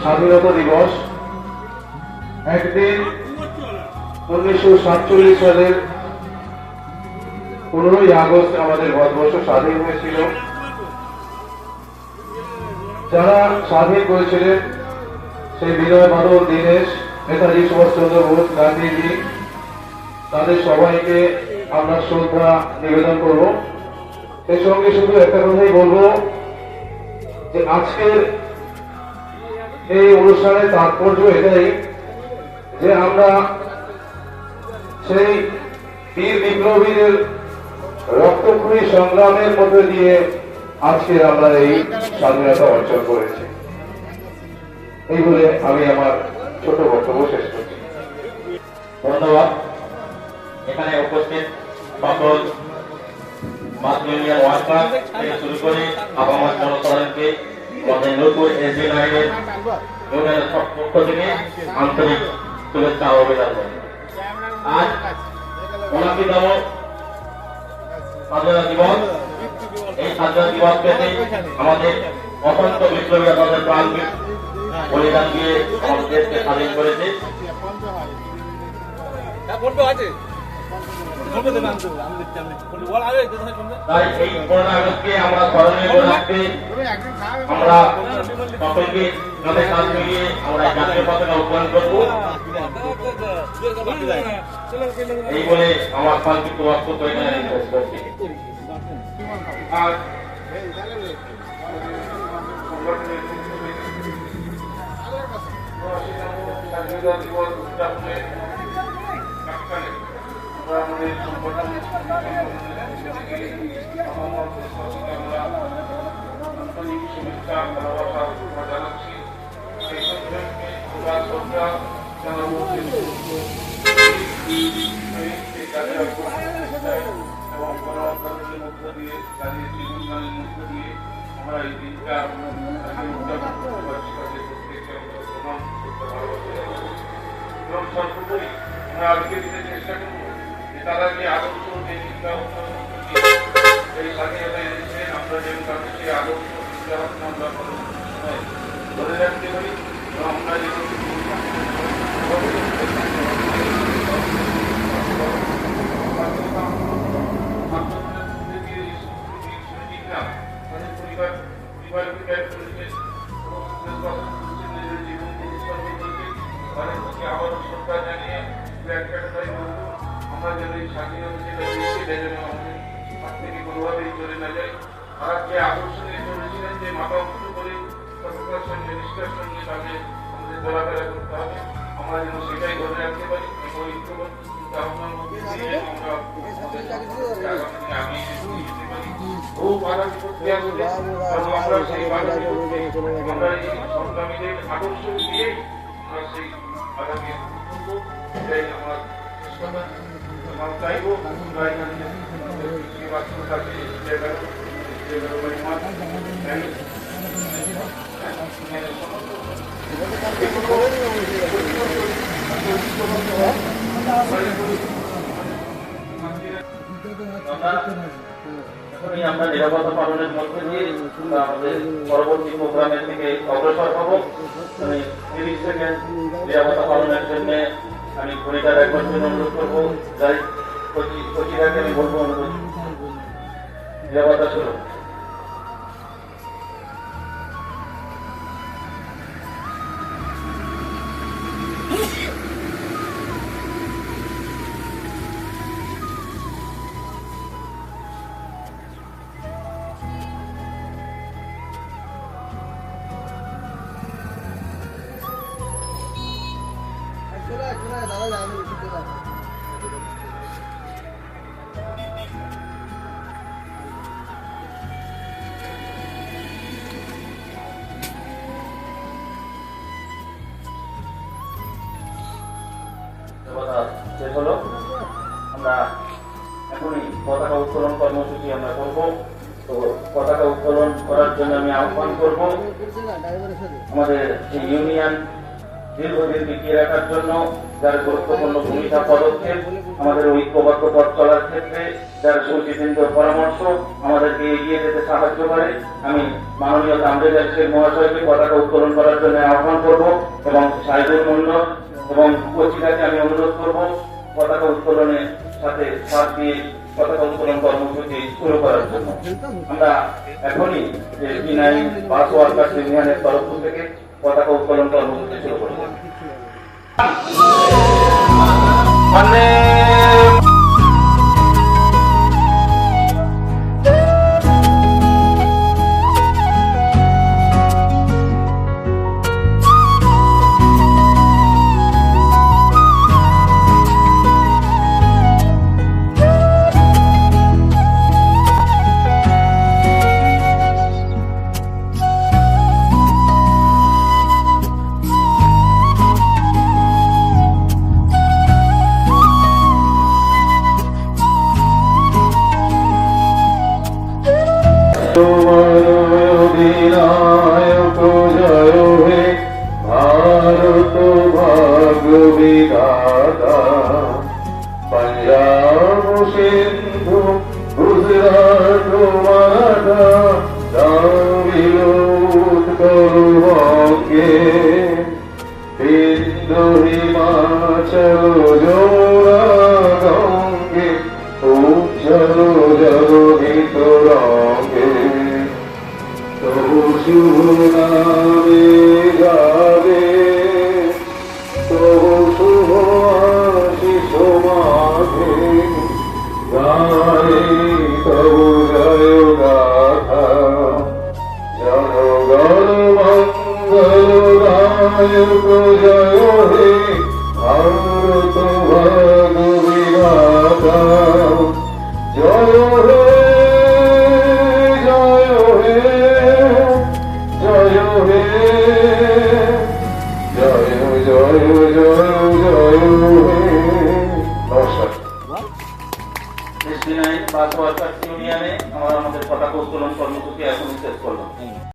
স্বাধীনতা দিবস একদিন 1947 সালের 15ই আগস্ট আমাদের ভারতবর্ষ স্বাধীন হয়েছিল। যারা স্বাধীন করেছিলেন সেই বিনয় বাদল, দীনেশ, নেতাজি সুভাষচন্দ্র বোস, গান্ধীজি, তাদের সবাইকে আমরা শ্রদ্ধা নিবেদন করব। সেই সঙ্গে শুধু একটা কথাই বলবো যে আজকের এই অনুষ্ঠানের তাৎপর্য এটাই যে আমরা সেই বীর বিপ্লবীদের রক্তক্ষয়ী সংগ্রামের মধ্যে দিয়ে আজকে আমরা এই স্বাধীনতা অর্জন করেছি। এই বলে আমি আমার ছোট বক্তব্য শেষ করছি। ধন্যবাদ। এখানে উপস্থিত সকল মাস ইউনিয়ন ওয়ার্কার থেকে শুরু করে আবামার জনসাধারণকে আমাদের নূরপুর এসবি লাইনের ইউনিয়নের পক্ষ থেকে আন্তরিক শুভেচ্ছা ও অভিনন্দন। আজ 29তম স্বাধীনতা দিবস। এই স্বাধীনতা দিবস পেতে আমাদের অসংখ্য বিপ্লবীরা তাদের প্রাণ বলিদান দিয়ে আমাদের দেশকে স্বাধীন করেছে। তাই এই 15 আগস্টকে আমরা স্মরণীয় করে রাখতে আমরা সকলকে তাদের কাজ মিলিয়ে আমরা জাতীয় পতাকা উত্তোলন করব। এই বলে আমার সংক্ষিপ্ত বক্তব্য এখানে শেষ করছি। আর স্বাধীনতা দিবস উদযাপনে আমাদের সংগঠন আন্তরিক শুভেচ্ছা ভালোবাসা জানাচ্ছি। সেই সঙ্গে শ্রদ্ধা জানাবো এবং গণমাধ্যমের মধ্য দিয়ে তাদের জীবনদানের মধ্য দিয়ে আমরা এই দিনটা উদযাপন করতে পারছি। তাদের প্রত্যেককে আমরা প্রণাম করতে ভালোবাসা এবং সর্বোপরি আমরা আজকে দিতে চেষ্টা করবো যে তারা যে আদর্শ যে চিন্তা এই স্বাধীনতা এনেছিলেন, আমরা যেন তাদের সেই আদর্শ চিন্তা আমরা ধরে রাখতে পারি এবং আমরা যেন আবারও শ্রদ্ধা জানিয়ে আমরা যেন এই স্বাধীনতা যেটা যেন আমাদের হাত থেকে কোনোভাবেই চলে না যায়। তারা যে আদর্শ নিয়ে চলেছিলেন যে মাথা উঁচু করে সততার সঙ্গে নিষ্ঠার সঙ্গে তাদের আমাদের চলাফেরা করতে হবে, আমরা যেন সেটাই ধরে রাখতে পারি এবং ঐক্যবদ্ধ চিন্তা ভাবনার মধ্যে দিয়ে আমরা আগামী দিনে যেতে পারি। বহু বাধা বিপত্তি আসবে, আমরা সেই বাধা বিপত্তি আমরা এই সংগ্রামীদের আদর্শ দিয়েই আমরা সেই বাধাকে তুলব। এটাই আমার চেষ্টা চাইবো। এখনই আমরা নিরাপত্তা পালনের মধ্যে দিয়ে আমাদের পরবর্তী প্রোগ্রামের দিকে অগ্রসর হব। আমি 30 সেকেন্ড নিরাপত্তা পালনের জন্য আমি ঘড়িটা রাখবার জন্য অনুরোধ করবো। যাই কচিরাকে আমি বলবো অনুরোধ নিরাপত্তা শুরু। শেষ হলো। আমরা এখনই পতাকা উত্তোলন কর্মসূচি আমরা করবো। তো পতাকা উত্তোলন করার জন্য আমি আহ্বান করব আমাদের এই ইউনিয়ন দীর্ঘদিন টিকিয়ে রাখার জন্য যার গুরুত্বপূর্ণ ভূমিকা পদক্ষেপ আমাদের ঐক্যবদ্ধ পথ চলার ক্ষেত্রে যার সুচিন্তিত পরামর্শ আমাদেরকে এগিয়ে যেতে সাহায্য করে। আমি মাননীয় তামরেজার শেখ মহাশয়কে পতাকা উত্তোলন করার জন্য আহ্বান করব এবং সাইদুল মন্ডল এবং কচিকাকে আমি অনুরোধ করব পতাকা উত্তোলনের সাথে সাথ দিয়ে পতাকা উত্তোলন কর্মসূচি শুরু করার জন্য। আমরা এখনই যে বিনাই বাস ওয়ার্কার্স ইউনিয়নের তরফ থেকে পতাকা উত্তোলন কর্মসূচি শুরু করব। অধিনায়ক জয় হে ভারত ভাগ্য বিধাতা, পঞ্জাব সিন্ধু গুজরাট মারাঠা দ্রাবিড় উৎকল বঙ্গে, সিন্ধু হিমাচল যমুনা গঙ্গে, উজ্জ্বল জগতি তরঙ্গে। তবু শুভ নামে গাবে, তবু শুভ আশিস মাঝে, গায়ে তবু জয় গাথা, জনগণ মঙ্গল দায়ক জয় হে ভারত